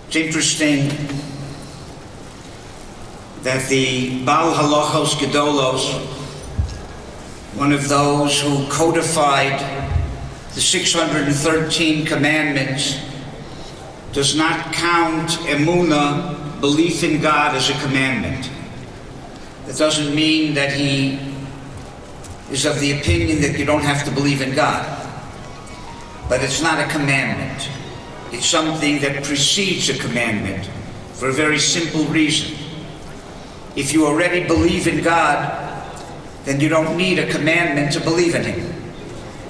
It's interesting that the Baal Halachos Gedolos, one of those who codified the 613 commandments, does not count emunah, belief in God, as a commandment. That doesn't mean that he is of the opinion that you don't have to believe in God. But it's not a commandment. It's something that precedes a commandment for a very simple reason. If you already believe in God, then you don't need a commandment to believe in Him.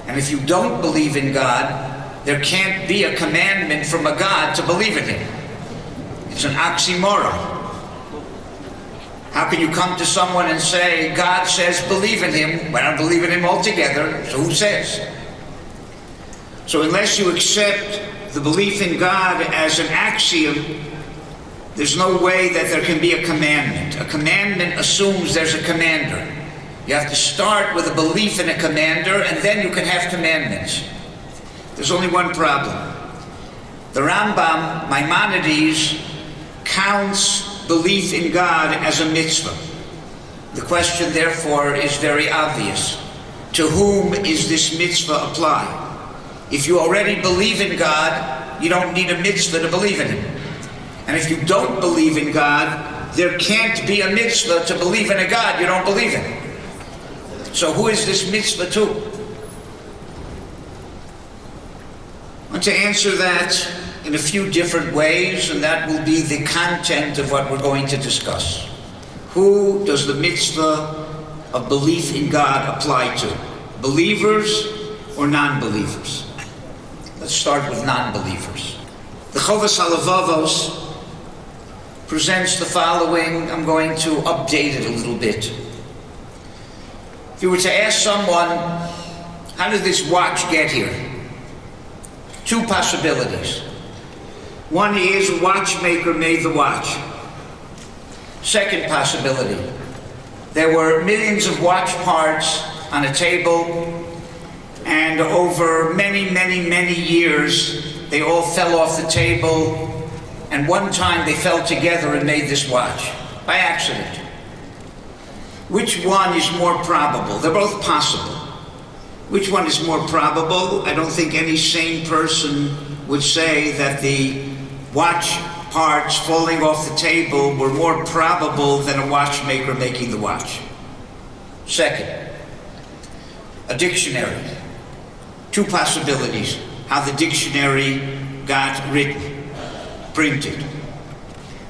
And if you don't believe in God, there can't be a commandment from a God to believe in Him. It's an oxymoron. How can you come to someone and say, God says believe in Him, when I don't believe in Him altogether, so who says? So unless you accept the belief in God as an axiom, there's no way that there can be a commandment. A commandment assumes there's a commander. You have to start with a belief in a commander, and then you can have commandments. There's only one problem. The Rambam, Maimonides, counts belief in God as a mitzvah. The question, therefore, is very obvious. To whom is this mitzvah applied? If you already believe in God, you don't need a mitzvah to believe in Him. And if you don't believe in God, there can't be a mitzvah to believe in a God you don't believe in. So who is this mitzvah to? I want to answer that in a few different ways, and that will be the content of what we're going to discuss. Who does the mitzvah of belief in God apply to? Believers or non-believers? Let's start with non-believers. The Chovas HaLevavos presents the following. I'm going to update it a little bit. If you were to ask someone, how did this watch get here? Two possibilities. One is a watchmaker made the watch. Second possibility, there were millions of watch parts on a table, and over many, many, many years, they all fell off the table, and one time they fell together and made this watch, by accident. Which one is more probable? They're both possible. Which one is more probable? I don't think any sane person would say that the watch parts falling off the table were more probable than a watchmaker making the watch. Second, a dictionary. Two possibilities how the dictionary got written, printed.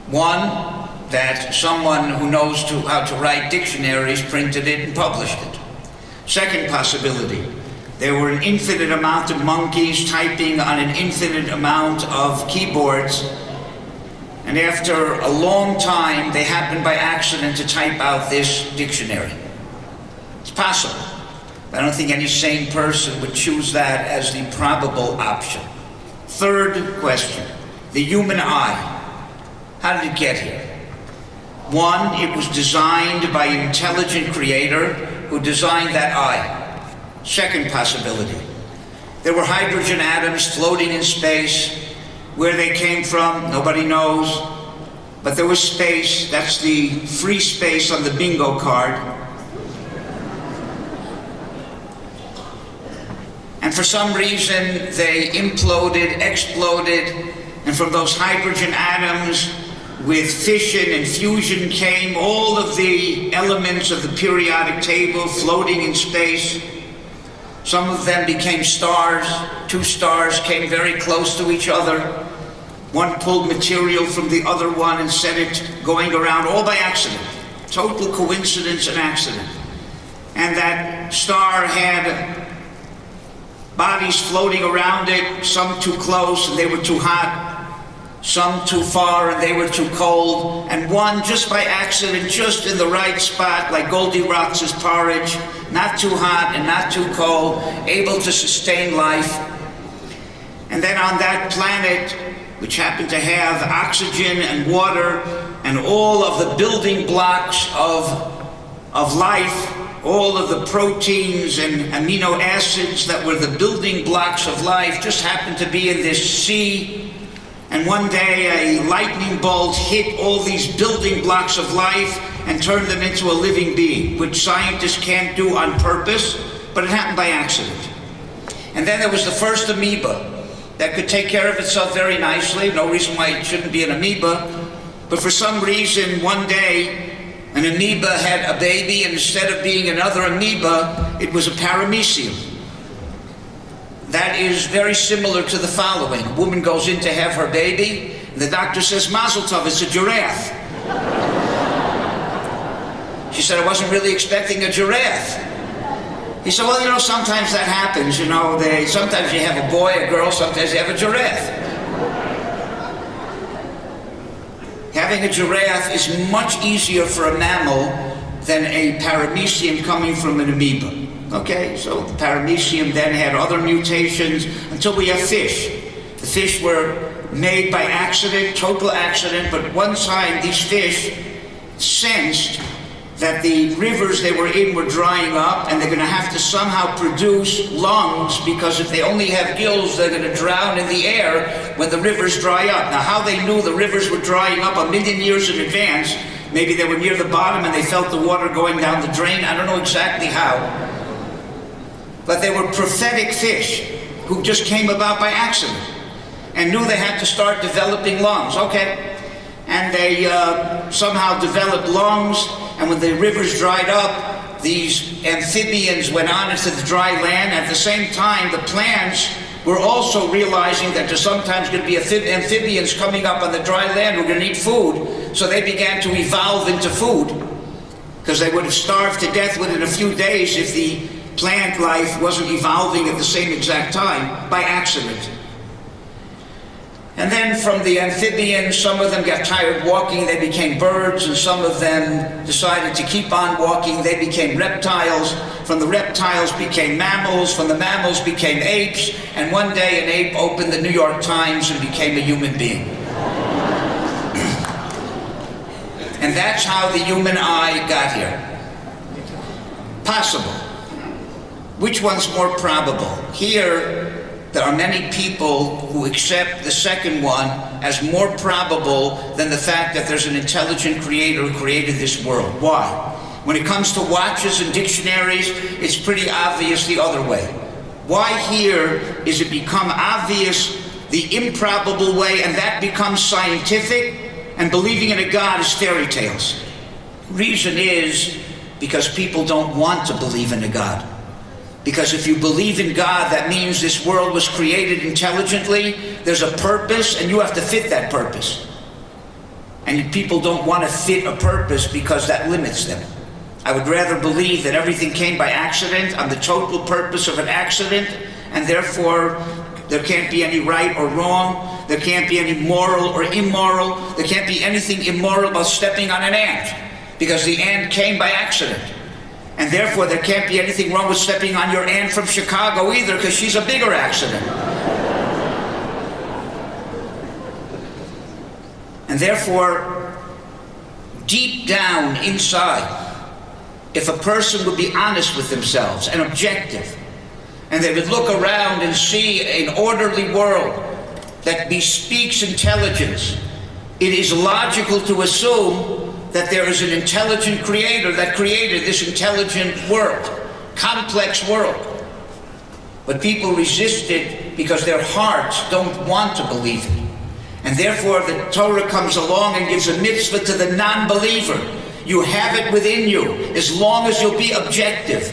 One, that someone who knows how to write dictionaries printed it and published it. Second possibility, there were an infinite amount of monkeys typing on an infinite amount of keyboards, and after a long time they happened by accident to type out this dictionary. It's possible. I don't think any sane person would choose that as the probable option. Third question, the human eye. How did it get here? One, it was designed by an intelligent creator who designed that eye. Second possibility, there were hydrogen atoms floating in space. Where they came from, nobody knows. But there was space. That's the free space on the bingo card. And for some reason, they imploded, exploded, and from those hydrogen atoms, with fission and fusion came all of the elements of the periodic table floating in space. Some of them became stars. Two stars came very close to each other. One pulled material from the other one and set it going around, all by accident. Total coincidence and accident. And that star had bodies floating around it, some too close and they were too hot, some too far and they were too cold, and one just by accident, just in the right spot, like Goldilocks' porridge, not too hot and not too cold, able to sustain life. And then on that planet, which happened to have oxygen and water and all of the building blocks of life, all of the proteins and amino acids that were the building blocks of life, just happened to be in this sea And one day a lightning bolt hit all these building blocks of life and turned them into a living being, which scientists can't do on purpose, but it happened by accident. And then there was the first amoeba that could take care of itself very nicely. No reason why it shouldn't be an amoeba. But for some reason, one day, an amoeba had a baby, and instead of being another amoeba, it was a paramecium. That is very similar to the following. A woman goes in to have her baby, and the doctor says, Mazel Tov, it's a giraffe. She said, I wasn't really expecting a giraffe. He said, well, you know, sometimes that happens. You know, sometimes you have a boy, a girl, sometimes you have a giraffe. Having a giraffe is much easier for a mammal than a paramecium coming from an amoeba. Okay, so the paramecium then had other mutations until we have fish. The fish were made by accident, total accident, but one time these fish sensed that the rivers they were in were drying up, and they're going to have to somehow produce lungs, because if they only have gills, they're going to drown in the air when the rivers dry up. Now, how they knew the rivers were drying up 1,000,000 years in advance, maybe they were near the bottom and they felt the water going down the drain, I don't know exactly how. But they were prophetic fish who just came about by accident and knew they had to start developing lungs. Okay. And they somehow developed lungs, and when the rivers dried up, these amphibians went on into the dry land. At the same time, the plants were also realizing that there's sometimes going to be amphibians coming up on the dry land who are going to need food, so they began to evolve into food, because they would have starved to death within a few days if the plant life wasn't evolving at the same exact time by accident. And then from the amphibians, some of them got tired walking, they became birds, and some of them decided to keep on walking, they became reptiles. From the reptiles became mammals, from the mammals became apes, and one day an ape opened the New York Times and became a human being. And that's how the human eye got here. Possible. Which one's more probable? Here, there are many people who accept the second one as more probable than the fact that there's an intelligent creator who created this world. Why? When it comes to watches and dictionaries, it's pretty obvious the other way. Why here is it become obvious the improbable way, and that becomes scientific, and believing in a God is fairy tales? Reason is because people don't want to believe in a God. Because if you believe in God, that means this world was created intelligently, there's a purpose, and you have to fit that purpose. And people don't want to fit a purpose because that limits them. I would rather believe that everything came by accident, on the total purpose of an accident, and therefore there can't be any right or wrong, there can't be any moral or immoral, there can't be anything immoral about stepping on an ant, because the ant came by accident. And therefore, there can't be anything wrong with stepping on your aunt from Chicago either, because she's a bigger accident. And therefore, deep down inside, if a person would be honest with themselves and objective, and they would look around and see an orderly world that bespeaks intelligence, it is logical to assume that there is an intelligent creator that created this intelligent world, complex world. But people resist it because their hearts don't want to believe it. And therefore the Torah comes along and gives a mitzvah to the non-believer. You have it within you, as long as you'll be objective.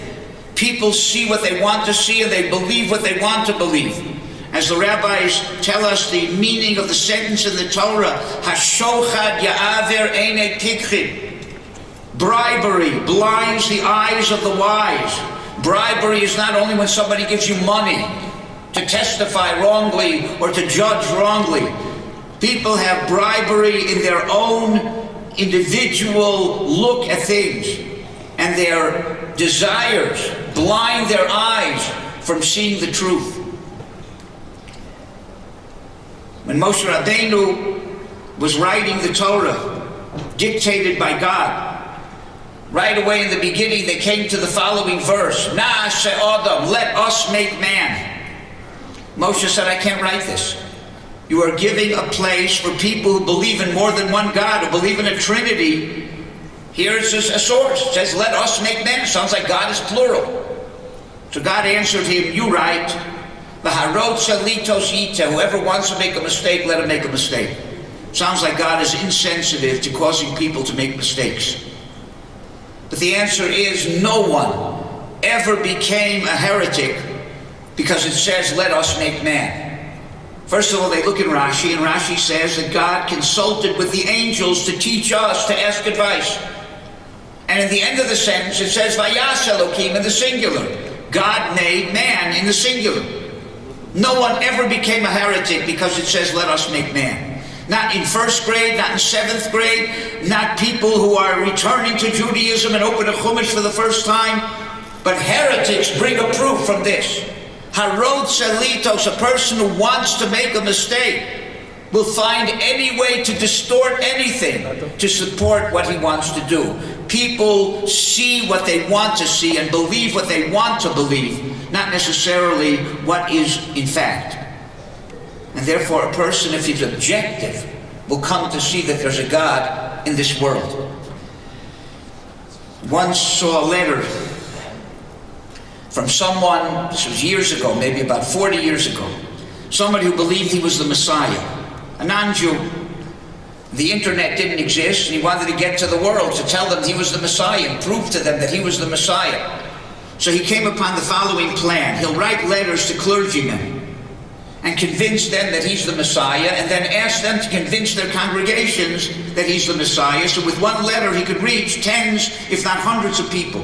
People see what they want to see, and they believe what they want to believe. As the rabbis tell us the meaning of the sentence in the Torah, Hashochad ya'aver einei tikchim. Bribery blinds the eyes of the wise. Bribery is not only when somebody gives you money to testify wrongly or to judge wrongly. People have bribery in their own individual look at things, and their desires blind their eyes from seeing the truth. When Moshe Rabbeinu was writing the Torah, dictated by God, right away in the beginning they came to the following verse, Na'aseh Adam, let us make man. Moshe said, I can't write this. You are giving a place for people who believe in more than one God, who believe in a Trinity. Here's a source. It says, let us make man. It sounds like God is plural. So God answered him, you right. Whoever wants to make a mistake, let him make a mistake. Sounds like God is insensitive to causing people to make mistakes. But the answer is no one ever became a heretic because it says, let us make man. First of all, they look in Rashi, and Rashi says that God consulted with the angels to teach us, to ask advice. And in the end of the sentence, it says, Vayas Elokim in the singular. God made man in the singular. No one ever became a heretic because it says, let us make man. Not in first grade, not in seventh grade, not people who are returning to Judaism and open a Chumash for the first time. But heretics bring a proof from this. Harod Selitos, a person who wants to make a mistake, will find any way to distort anything to support what he wants to do. People see what they want to see and believe what they want to believe, not necessarily what is in fact. And therefore a person, if he's objective, will come to see that there's a God in this world. Once saw a letter from someone, this was years ago, maybe about 40 years ago, somebody who believed he was the Messiah, a non-Jew. The internet didn't exist, and he wanted to get to the world to tell them he was the Messiah and prove to them that he was the Messiah. So he came upon the following plan. He'll write letters to clergymen and convince them that he's the Messiah, and then ask them to convince their congregations that he's the Messiah. So with one letter he could reach tens, if not hundreds of people.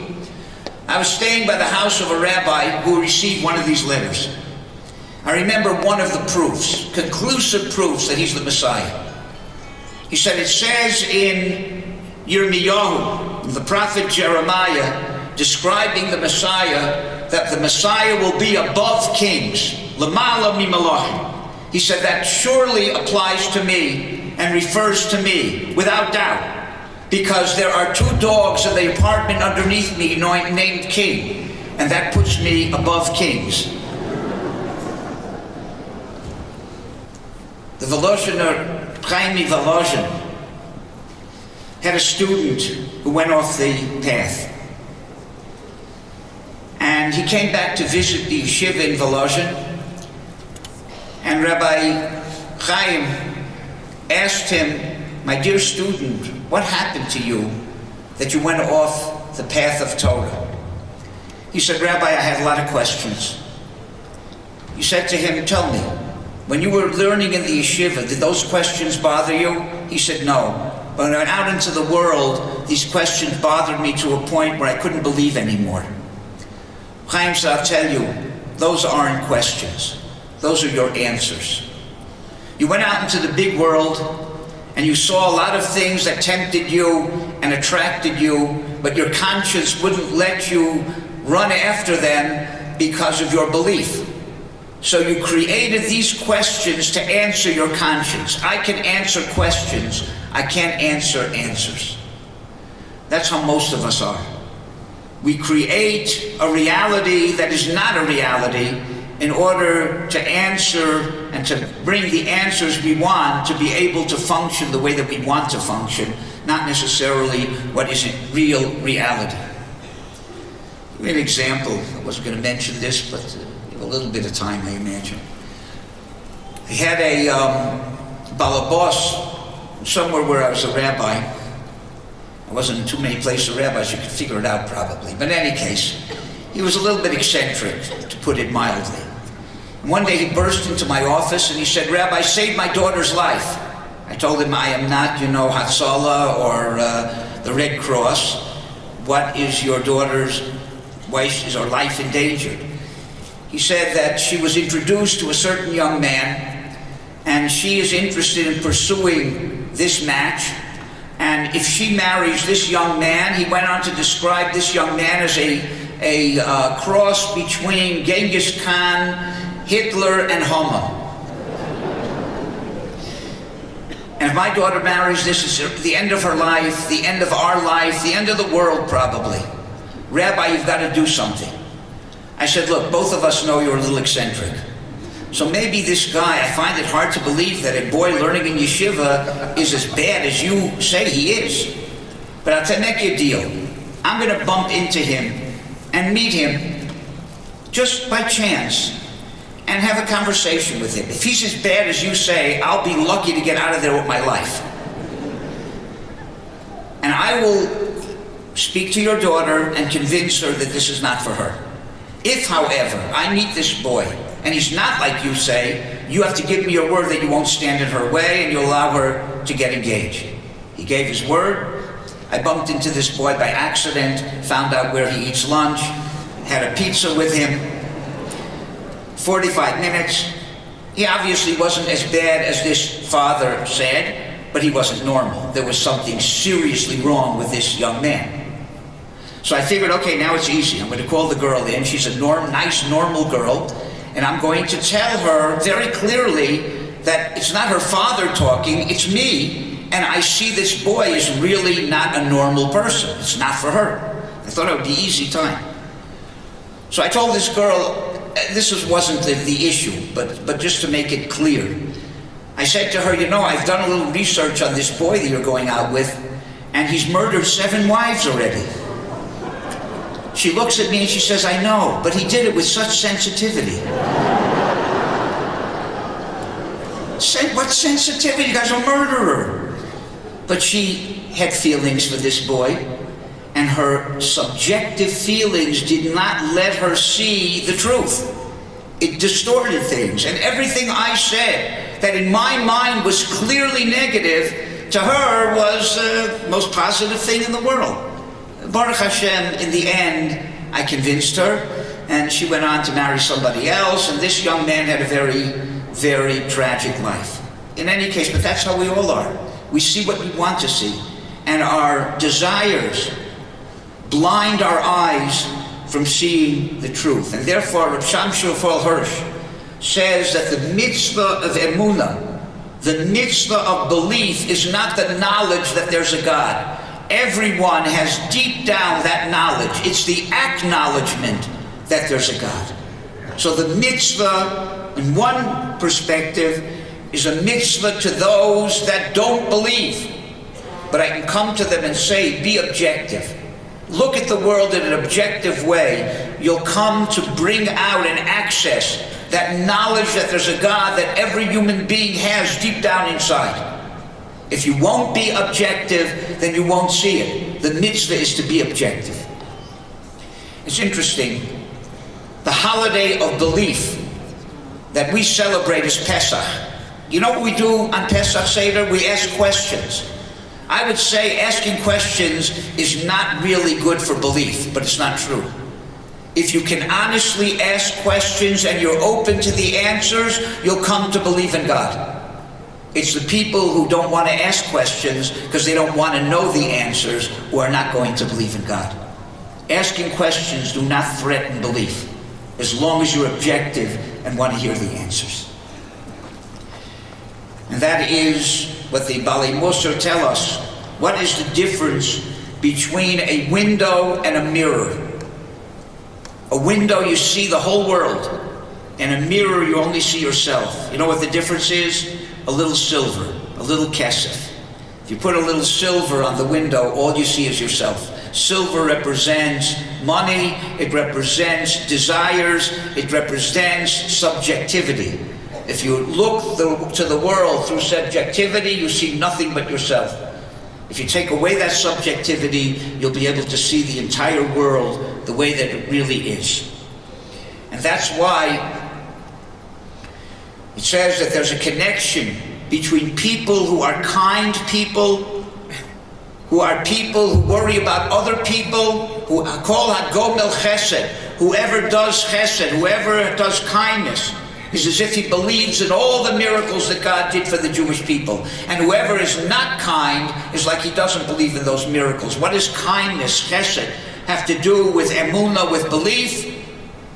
I was staying by the house of a rabbi who received one of these letters. I remember one of the proofs, conclusive proofs that he's the Messiah. He said, it says in Yirmiyahu, the prophet Jeremiah, describing the Messiah, that the Messiah will be above kings, lamala mi malachim. He said that surely applies to me and refers to me, without doubt, because there are two dogs in the apartment underneath me named King, and that puts me above kings. The Volozhiner, Chaimi Volozhin, had a student who went off the path. And he came back to visit the yeshiva in Volozhin, and Rabbi Chaim asked him, my dear student, what happened to you that you went off the path of Torah? He said, Rabbi, I had a lot of questions. He said to him, tell me, when you were learning in the yeshiva, did those questions bother you? He said, no. But when I went out into the world, these questions bothered me to a point where I couldn't believe anymore. Chaim said, I'll tell you, those aren't questions. Those are your answers. You went out into the big world, and you saw a lot of things that tempted you and attracted you, but your conscience wouldn't let you run after them because of your belief. So you created these questions to answer your conscience. I can answer questions. I can't answer answers. That's how most of us are. We create a reality that is not a reality in order to answer and to bring the answers we want to be able to function the way that we want to function, not necessarily what is real reality. Give me an example. I wasn't going to mention this, but a little bit of time, I imagine. I had a balabos somewhere where I was a rabbi. I wasn't in too many places rabbis, you could figure it out probably. But in any case, he was a little bit eccentric, to put it mildly. And one day he burst into my office and he said, Rabbi, save my daughter's life. I told him, I am not, Hatzalah or the Red Cross. What is your daughter's, why is her life endangered? He said that she was introduced to a certain young man and she is interested in pursuing this match. And if she marries this young man, he went on to describe this young man as a cross between Genghis Khan, Hitler, and Homer. And if my daughter marries this, it's the end of her life, the end of our life, the end of the world probably. Rabbi, you've got to do something. I said, look, both of us know you're a little eccentric. So maybe this guy, I find it hard to believe that a boy learning in yeshiva is as bad as you say he is. But I'll make you a deal. I'm going to bump into him and meet him just by chance and have a conversation with him. If he's as bad as you say, I'll be lucky to get out of there with my life. And I will speak to your daughter and convince her that this is not for her. If, however, I meet this boy and he's not like you say, you have to give me your word that you won't stand in her way and you'll allow her to get engaged. He gave his word. I bumped into this boy by accident, found out where he eats lunch, had a pizza with him. 45 minutes. He obviously wasn't as bad as this father said, but he wasn't normal. There was something seriously wrong with this young man. So I figured, okay, now it's easy. I'm going to call the girl in. She's a nice, normal girl, and I'm going to tell her very clearly that it's not her father talking, it's me, and I see this boy is really not a normal person. It's not for her. I thought it would be easy time. So I told this girl, this wasn't the issue, but just to make it clear. I said to her, you know, I've done a little research on this boy that you're going out with, and he's murdered 7 wives already. She looks at me and she says, I know, but he did it with such sensitivity. What sensitivity? You guy's a murderer. But she had feelings for this boy, and her subjective feelings did not let her see the truth. It distorted things, and everything I said that in my mind was clearly negative, to her was the most positive thing in the world. Baruch Hashem, in the end, I convinced her, and she went on to marry somebody else, and this young man had a very, very tragic life. In any case, but that's how we all are. We see what we want to see, and our desires blind our eyes from seeing the truth. And therefore, Reb Shamshul Hirsch says that the mitzvah of emunah, the mitzvah of belief, is not the knowledge that there's a God. Everyone has deep down that knowledge. It's the acknowledgement that there's a God. So the mitzvah, in one perspective, is a mitzvah to those that don't believe. But I can come to them and say, be objective. Look at the world in an objective way. You'll come to bring out and access that knowledge that there's a God that every human being has deep down inside. If you won't be objective, then you won't see it. The mitzvah is to be objective. It's interesting. The holiday of belief that we celebrate is Pesach. You know what we do on Pesach Seder? We ask questions. I would say asking questions is not really good for belief, but it's not true. If you can honestly ask questions and you're open to the answers, you'll come to believe in God. It's the people who don't want to ask questions because they don't want to know the answers who are not going to believe in God. Asking questions do not threaten belief, as long as you're objective and want to hear the answers. And that is what the Balei Musar tell us. What is the difference between a window and a mirror? A window, you see the whole world, and a mirror, you only see yourself. You know what the difference is? A little silver, a little kesef. If you put a little silver on the window, all you see is yourself. Silver represents money, it represents desires, it represents subjectivity. If you look to the world through subjectivity, you see nothing but yourself. If you take away that subjectivity, you'll be able to see the entire world the way that it really is. And that's why it says that there's a connection between people who are kind people, who are people who worry about other people, who call hagomel chesed. Whoever does chesed, whoever does kindness, is as if he believes in all the miracles that God did for the Jewish people. And whoever is not kind is like he doesn't believe in those miracles. What does kindness, chesed, have to do with emunah, with belief?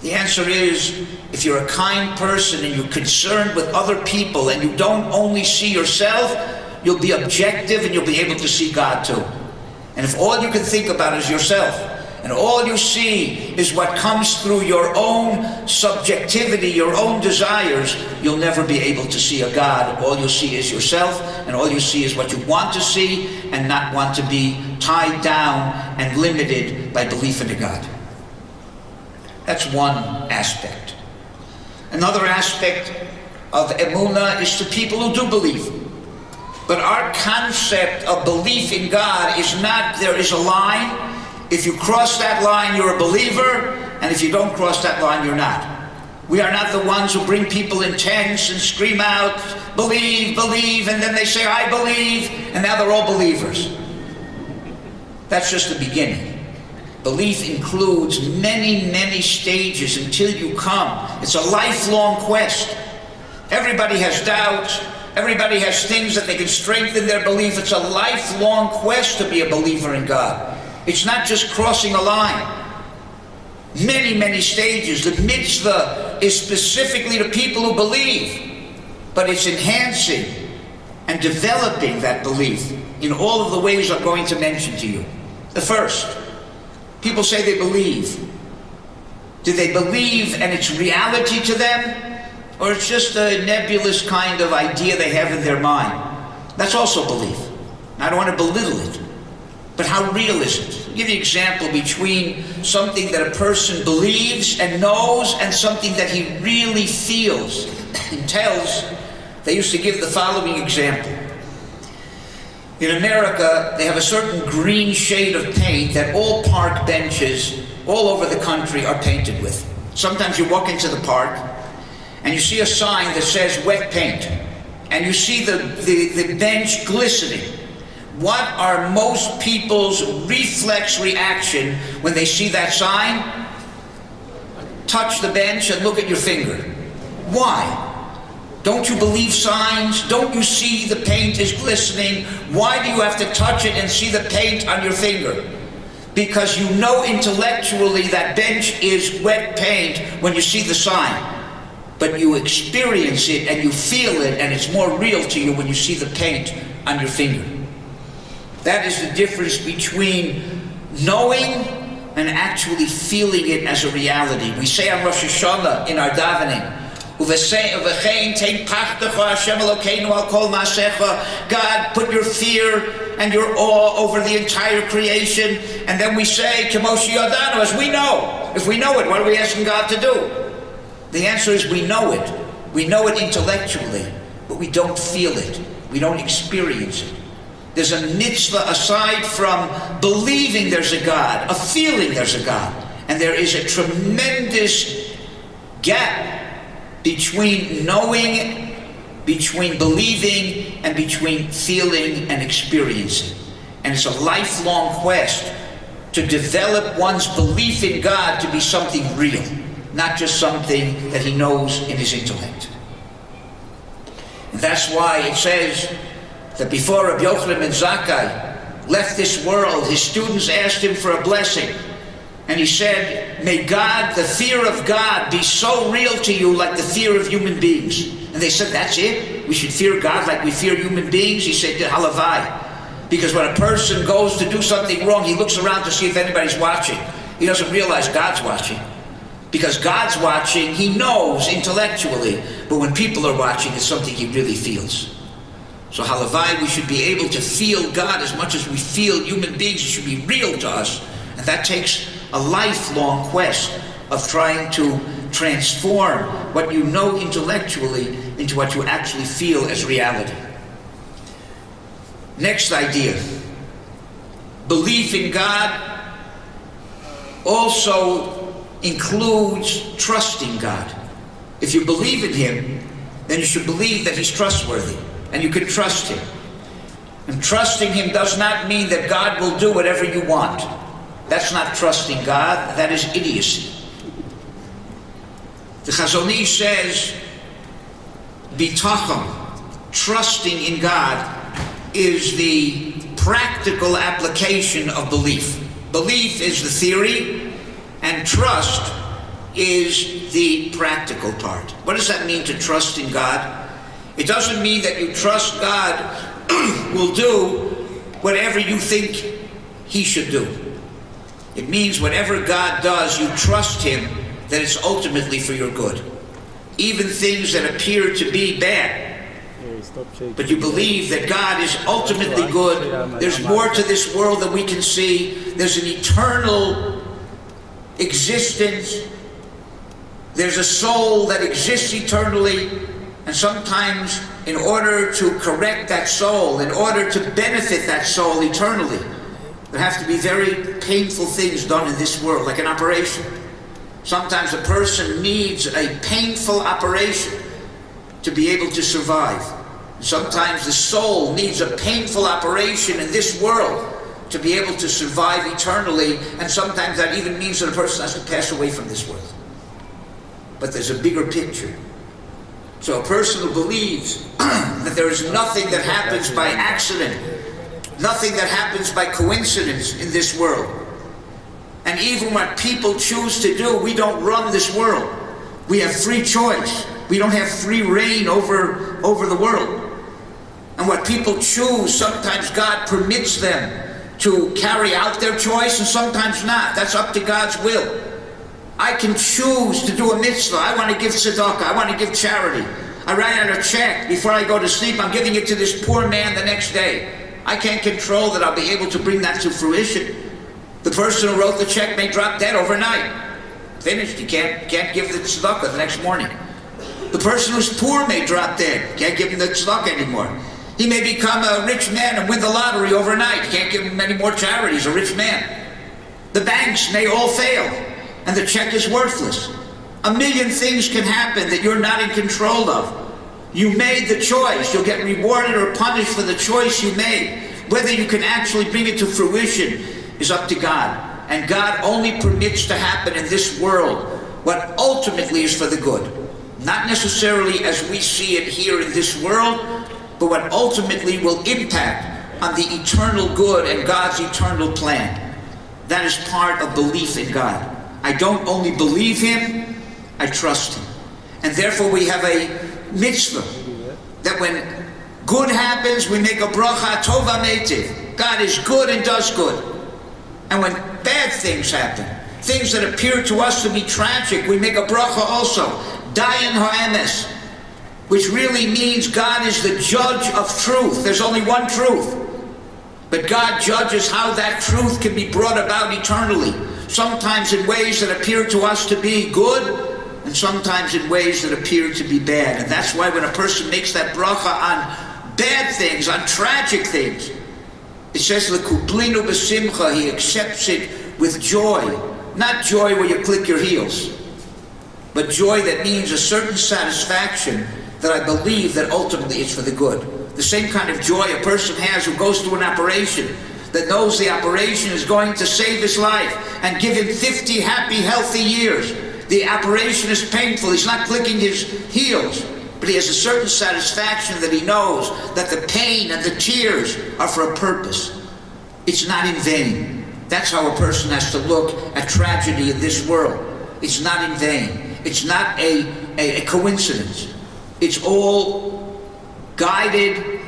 The answer is, if you're a kind person and you're concerned with other people and you don't only see yourself, you'll be objective and you'll be able to see God too. And if all you can think about is yourself, and all you see is what comes through your own subjectivity, your own desires, you'll never be able to see a God. All you'll see is yourself, and all you see is what you want to see and not want to be tied down and limited by belief in a God. That's one aspect. Another aspect of emunah is to people who do believe. But our concept of belief in God is not there is a line. If you cross that line, you're a believer, and if you don't cross that line, you're not. We are not the ones who bring people in tents and scream out, believe, believe, and then they say, I believe, and now they're all believers. That's just the beginning. Belief includes many, many stages until you come. It's a lifelong quest. Everybody has doubts. Everybody has things that they can strengthen their belief. It's a lifelong quest to be a believer in God. It's not just crossing a line. Many, many stages. The mitzvah is specifically to people who believe, but it's enhancing and developing that belief in all of the ways I'm going to mention to you. The first, people say they believe. Do they believe and it's reality to them? Or it's just a nebulous kind of idea they have in their mind? That's also belief. I don't want to belittle it. But how real is it? I'll give you an example between something that a person believes and knows and something that he really feels and tells. They used to give the following example. In America, they have a certain green shade of paint that all park benches all over the country are painted with. Sometimes you walk into the park and you see a sign that says wet paint, and you see the bench glistening. What are most people's reflex reaction when they see that sign? Touch the bench and look at your finger. Why? Don't you believe signs? Don't you see the paint is glistening? Why do you have to touch it and see the paint on your finger? Because you know intellectually that bench is wet paint when you see the sign. But you experience it and you feel it, and it's more real to you when you see the paint on your finger. That is the difference between knowing and actually feeling it as a reality. We say on Rosh Hashanah in our davening, God, put your fear and your awe over the entire creation. And then we say, as we know. If we know it, what are we asking God to do? The answer is we know it. We know it intellectually, but we don't feel it. We don't experience it. There's a mitzvah aside from believing there's a God, of feeling there's a God. And there is a tremendous gap between knowing, between believing, and between feeling and experiencing. And it's a lifelong quest to develop one's belief in God to be something real, not just something that he knows in his intellect. And that's why it says that before Rabbi Yochanan ben Zakkai left this world, his students asked him for a blessing. And he said, may God, the fear of God, be so real to you like the fear of human beings. And they said, that's it? We should fear God like we fear human beings? He said, halavai. Because when a person goes to do something wrong, he looks around to see if anybody's watching. He doesn't realize God's watching. Because God's watching, he knows intellectually, but when people are watching, it's something he really feels. So halavai, we should be able to feel God as much as we feel human beings. It should be real to us. And that takes a lifelong quest of trying to transform what you know intellectually into what you actually feel as reality. Next idea. Belief in God also includes trusting God. If you believe in him, then you should believe that he's trustworthy, and you can trust him. And trusting him does not mean that God will do whatever you want. That's not trusting God, that is idiocy. The Chazon Ish says, bitachon, trusting in God, is the practical application of belief. Belief is the theory, and trust is the practical part. What does that mean, to trust in God? It doesn't mean that you trust God will do whatever you think he should do. It means whatever God does, you trust Him that it's ultimately for your good. Even things that appear to be bad. But you believe that God is ultimately good. There's more to this world than we can see. There's an eternal existence. There's a soul that exists eternally. And sometimes, in order to correct that soul, in order to benefit that soul eternally, there have to be very painful things done in this world, like an operation. Sometimes a person needs a painful operation to be able to survive. Sometimes the soul needs a painful operation in this world to be able to survive eternally, and sometimes that even means that a person has to pass away from this world. But there's a bigger picture. So a person who believes that there is nothing that happens by accident, nothing that happens by coincidence in this world, and even what people choose to do, we don't run this world. We have free choice. We don't have free reign over the world. And what people choose, sometimes God permits them to carry out their choice and sometimes not. That's up to God's will. I can choose to do a mitzvah. I want to give tzedakah. I want to give charity. I write out a check before I go to sleep. I'm giving it to this poor man the next day. I can't control that I'll be able to bring that to fruition. The person who wrote the check may drop dead overnight. Finished. He can't give the tzedakah the next morning. The person who's poor may drop dead. Can't give him the tzedakah anymore. He may become a rich man and win the lottery overnight. Can't give him any more charity. He's a rich man. The banks may all fail, and the check is worthless. A million things can happen that you're not in control of. You made the choice. You'll get rewarded or punished for the choice you made. Whether you can actually bring it to fruition is up to God. And God only permits to happen in this world what ultimately is for the good. Not necessarily as we see it here in this world, but what ultimately will impact on the eternal good and God's eternal plan. That is part of belief in God. I don't only believe Him, I trust Him. And therefore we have a mitzvah that when good happens, we make a bracha tova meitiv. God is good and does good. And when bad things happen, things that appear to us to be tragic, we make a bracha also, dayan ha'emes, which really means God is the judge of truth. There's only one truth. But God judges how that truth can be brought about eternally. Sometimes in ways that appear to us to be good, and sometimes in ways that appear to be bad. And that's why when a person makes that bracha on bad things, on tragic things, it says, L'kuplinu b'simcha, he accepts it with joy. Not joy where you click your heels, but joy that means a certain satisfaction that I believe that ultimately it's for the good. The same kind of joy a person has who goes through an operation, that knows the operation is going to save his life and give him 50 happy, healthy years. The operation is painful. He's not clicking his heels, but he has a certain satisfaction that he knows that the pain and the tears are for a purpose. It's not in vain. That's how a person has to look at tragedy in this world. It's not in vain. It's not a coincidence. It's all guided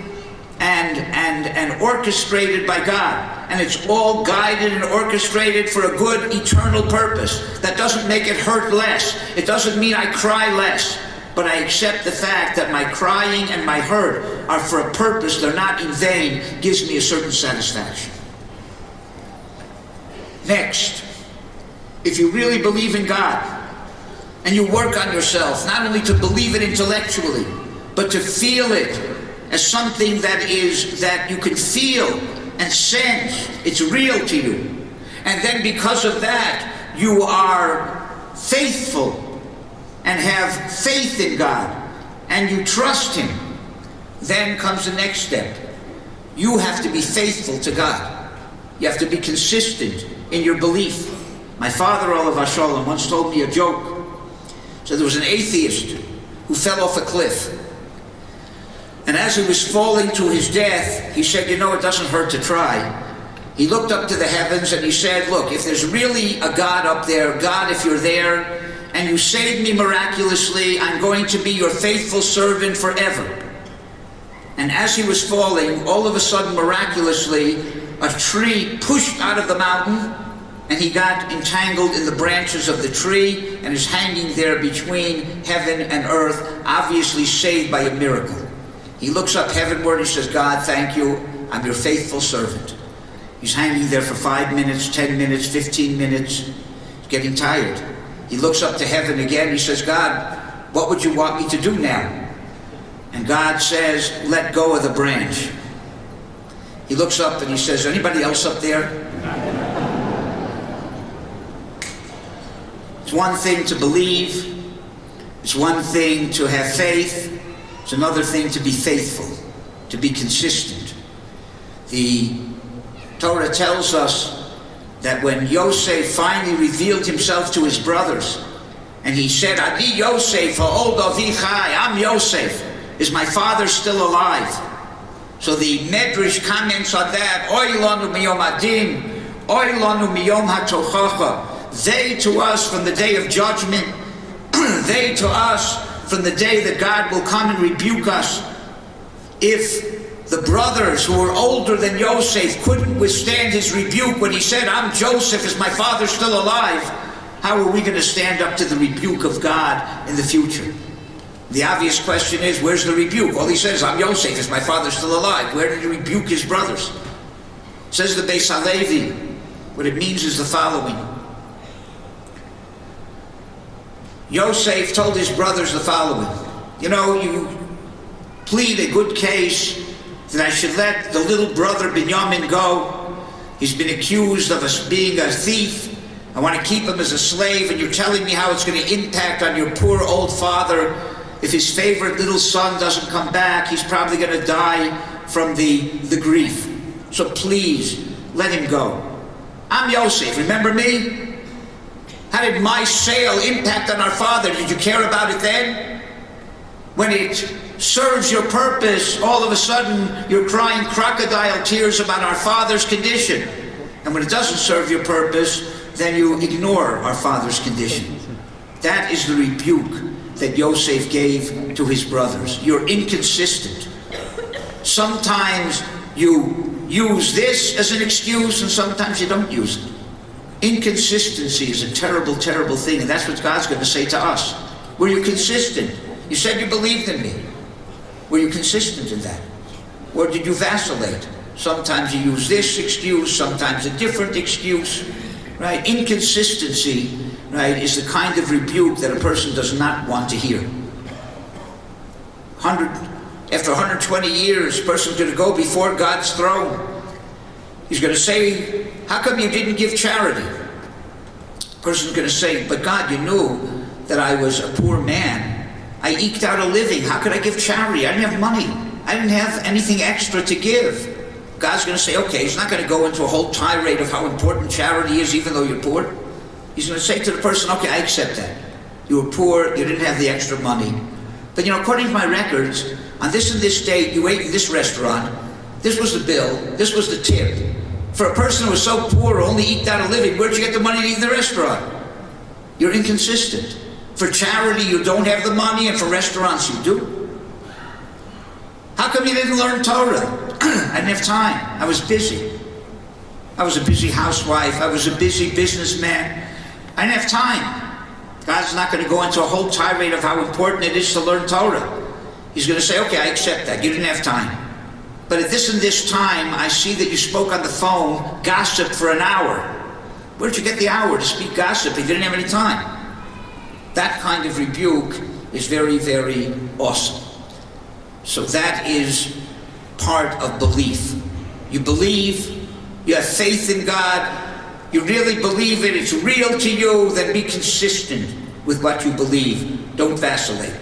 and orchestrated by God. And it's all guided and orchestrated for a good eternal purpose. That doesn't make it hurt less. It doesn't mean I cry less. But I accept the fact that my crying and my hurt are for a purpose. They're not in vain. Gives me a certain satisfaction. Next, if you really believe in God, and you work on yourself, not only to believe it intellectually, but to feel it as something that you can feel and sense, it's real to you. And then because of that, you are faithful and have faith in God, and you trust Him. Then comes the next step. You have to be faithful to God. You have to be consistent in your belief. My father, Olav Hashalom, once told me a joke. So there was an atheist who fell off a cliff. And as he was falling to his death, he said, you know, it doesn't hurt to try. He looked up to the heavens and he said, look, if there's really a God up there, God, if you're there, and you saved me miraculously, I'm going to be your faithful servant forever. And as he was falling, all of a sudden, miraculously, a tree pushed out of the mountain and he got entangled in the branches of the tree and is hanging there between heaven and earth, obviously saved by a miracle. He looks up heavenward, he says, God, thank you, I'm your faithful servant. He's hanging there for 5 minutes, 10 minutes, 15 minutes, he's getting tired. He looks up to heaven again, he says, God, what would you want me to do now? And God says, let go of the branch. He looks up and he says, anybody else up there? It's one thing to believe, it's one thing to have faith, it's another thing to be faithful, to be consistent. The Torah tells us that when Yosef finally revealed himself to his brothers, and he said, Ani Yosef, ha'od avi chai, I'm Yosef, is my father still alive? So the Medrash comments on that, Oy lanu miyom adin, Oy lanu miyom hatochacha. They to us from the day of judgment, they to us from the day that God will come and rebuke us. If the brothers who were older than Yosef couldn't withstand his rebuke when he said, I'm Joseph, is my father still alive? How are we going to stand up to the rebuke of God in the future? The obvious question is, where's the rebuke? All he says, I'm Yosef, is my father still alive? Where did he rebuke his brothers? Says the Beis Halevi, what it means is the following. Yosef told his brothers the following, you know, you plead a good case that I should let the little brother Binyamin go. He's been accused of being a thief. I want to keep him as a slave, and you're telling me how it's going to impact on your poor old father. If his favorite little son doesn't come back, he's probably going to die from the grief. So please, let him go. I'm Yosef, remember me? How did my sale impact on our father? Did you care about it then? When it serves your purpose, all of a sudden you're crying crocodile tears about our father's condition. And when it doesn't serve your purpose, then you ignore our father's condition. That is the rebuke that Yosef gave to his brothers. You're inconsistent. Sometimes you use this as an excuse, and sometimes you don't use it. Inconsistency is a terrible, terrible thing, and that's what God's going to say to us. Were you consistent? You said you believed in me. Were you consistent in that? Or did you vacillate? Sometimes you use this excuse, sometimes a different excuse, right? Inconsistency, right, is the kind of rebuke that a person does not want to hear. After 120 years, a person's going to go before God's throne. He's going to say, how come you didn't give charity? The person's going to say, but God, you knew that I was a poor man. I eked out a living. How could I give charity? I didn't have money. I didn't have anything extra to give. God's going to say, okay, he's not going to go into a whole tirade of how important charity is even though you're poor. He's going to say to the person, okay, I accept that. You were poor, you didn't have the extra money. But according to my records, on this and this date, you ate in this restaurant. This was the bill. This was the tip. For a person who was so poor, who only eked out a living, where'd you get the money to eat in the restaurant? You're inconsistent. For charity, you don't have the money, and for restaurants, you do. How come you didn't learn Torah? I didn't have time. I was busy. I was a busy housewife. I was a busy businessman. I didn't have time. God's not going to go into a whole tirade of how important it is to learn Torah. He's going to say, okay, I accept that. You didn't have time. But at this and this time, I see that you spoke on the phone, gossip for an hour. Where did you get the hour to speak gossip if you didn't have any time? That kind of rebuke is very, very awesome. So that is part of belief. You believe, you have faith in God, you really believe it, it's real to you, then be consistent with what you believe. Don't vacillate.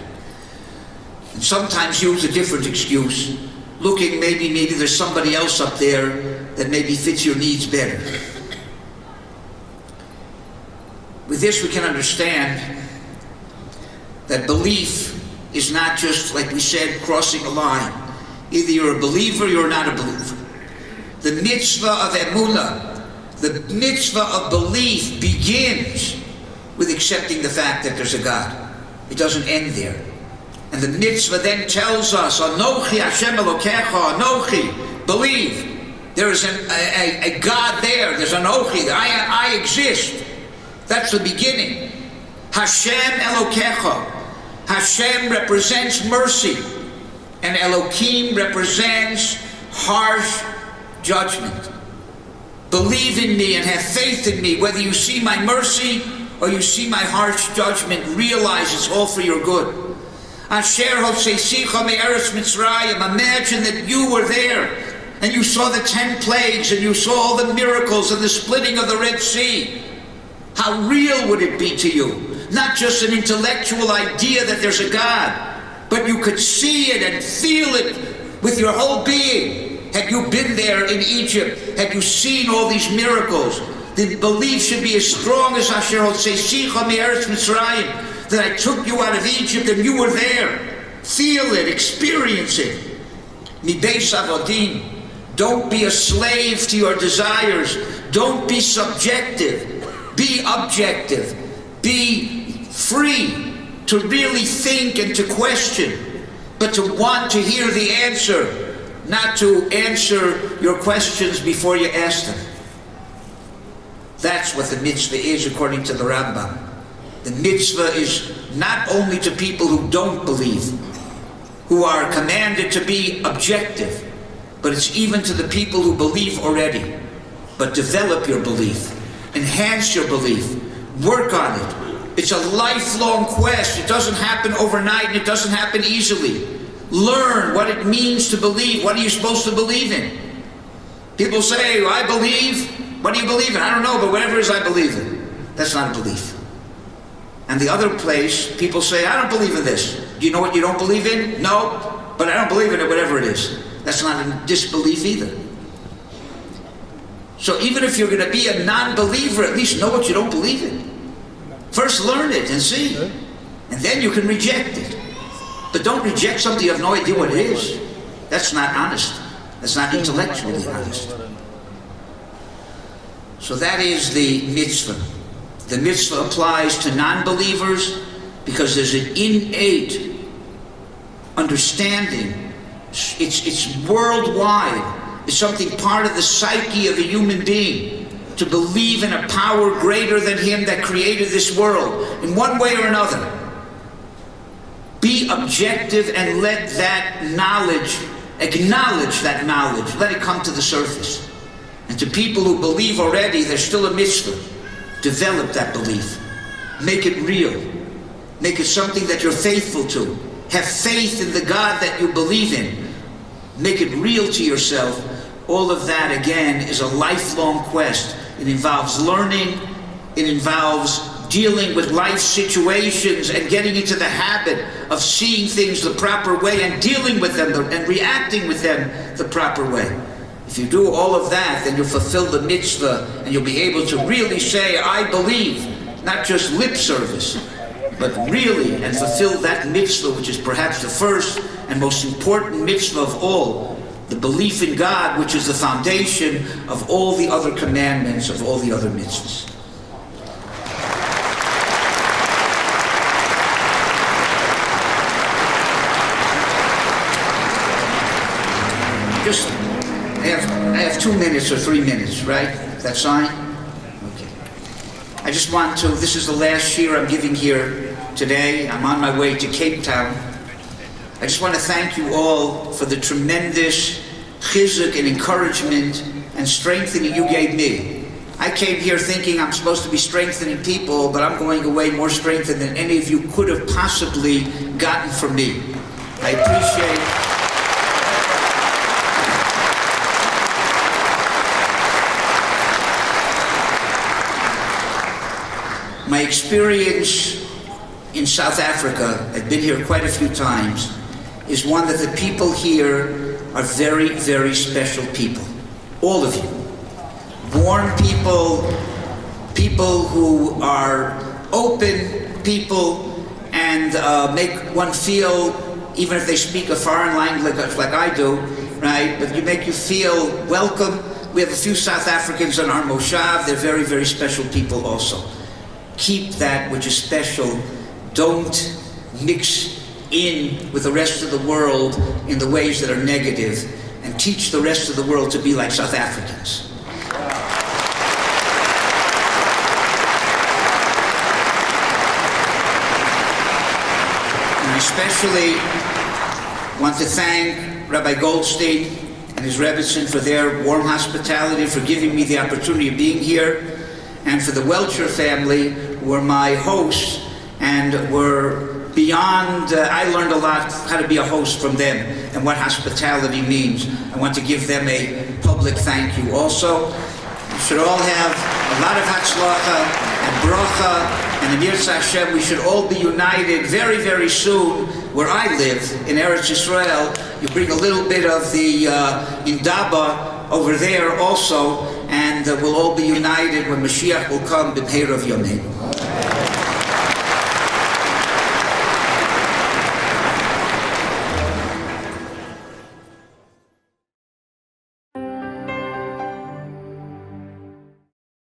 And sometimes use a different excuse. Looking, maybe there's somebody else up there that maybe fits your needs better. With this we can understand that belief is not just, like we said, crossing a line. Either you're a believer or you're not a believer. The mitzvah of emunah, the mitzvah of belief begins with accepting the fact that there's a God. It doesn't end there. And the mitzvah then tells us, Anochi Hashem Elokecha, Anochi, believe. There is a God there. There's an Ochi. I exist. That's the beginning. Hashem Elokecha. Hashem represents mercy, and Elokim represents harsh judgment. Believe in me and have faith in me. Whether you see my mercy or you see my harsh judgment, realize it's all for your good. Asher Hotzeisicha me'eretz Mitzrayim. Imagine that you were there and you saw the 10 plagues and you saw all the miracles and the splitting of the Red Sea. How real would it be to you? Not just an intellectual idea that there's a God, but you could see it and feel it with your whole being. Had you been there in Egypt, had you seen all these miracles, the belief should be as strong as Asher Hotzeisicha me'eretz Mitzrayim, that I took you out of Egypt and you were there. Feel it, experience it. Mibeis avodim. Don't be a slave to your desires. Don't be subjective. Be objective. Be free to really think and to question, but to want to hear the answer, not to answer your questions before you ask them. That's what the mitzvah is according to the Rabbi. The mitzvah is not only to people who don't believe, who are commanded to be objective, but it's even to the people who believe already. But develop your belief, enhance your belief, work on it. It's a lifelong quest. It doesn't happen overnight and it doesn't happen easily. Learn what it means to believe. What are you supposed to believe in? People say, I believe. What do you believe in? I don't know, but whatever it is I believe in. That's not a belief. And the other place, people say, I don't believe in this. Do you know what you don't believe in? No, but I don't believe in it, whatever it is. That's not a disbelief either. So even if you're going to be a non-believer, at least know what you don't believe in. First learn it and see, and then you can reject it. But don't reject something you have no idea what it is. That's not honest. That's not intellectually honest. So that is the mitzvah. The mitzvah applies to non-believers because there's an innate understanding. It's worldwide. It's something part of the psyche of a human being to believe in a power greater than him that created this world in one way or another. Be objective and let that knowledge, acknowledge that knowledge, let it come to the surface. And to people who believe already, there's still a mitzvah. Develop that belief. Make it real. Make it something that you're faithful to. Have faith in the God that you believe in. Make it real to yourself. All of that, again, is a lifelong quest. It involves learning. It involves dealing with life situations and getting into the habit of seeing things the proper way and dealing with them and reacting with them the proper way. If you do all of that, then you'll fulfill the mitzvah and you'll be able to really say, I believe, not just lip service, but really, and fulfill that mitzvah, which is perhaps the first and most important mitzvah of all, the belief in God, which is the foundation of all the other commandments, of all the other mitzvahs. I have 2 minutes or 3 minutes, right? That's fine? Okay. I just want to, this is the last year I'm giving here today. I'm on my way to Cape Town. I just want to thank you all for the tremendous chizuk and encouragement and strengthening you gave me. I came here thinking I'm supposed to be strengthening people, but I'm going away more strengthened than any of you could have possibly gotten from me. I appreciate my experience in South Africa. I've been here quite a few times. Is one that the people here are very, very special people. All of you. Born people, people who are open people and make one feel, even if they speak a foreign language like I do, right? But you make you feel welcome. We have a few South Africans on our moshav. They're very, very special people also. Keep that which is special. Don't mix in with the rest of the world in the ways that are negative, and teach the rest of the world to be like South Africans. And I especially want to thank Rabbi Goldstein and his Rebbitzin for their warm hospitality, for giving me the opportunity of being here, and for the Welcher family, who were my hosts and were beyond, I learned a lot how to be a host from them and what hospitality means. I want to give them a public thank you also. We should all have a lot of hatzlacha and bracha, and in Yirtzeh Hashem, we should all be united very, very soon. Where I live, in Eretz Yisrael, you bring a little bit of the indaba over there also, and we'll all be united when Mashiach will come, b'meir of Yomim.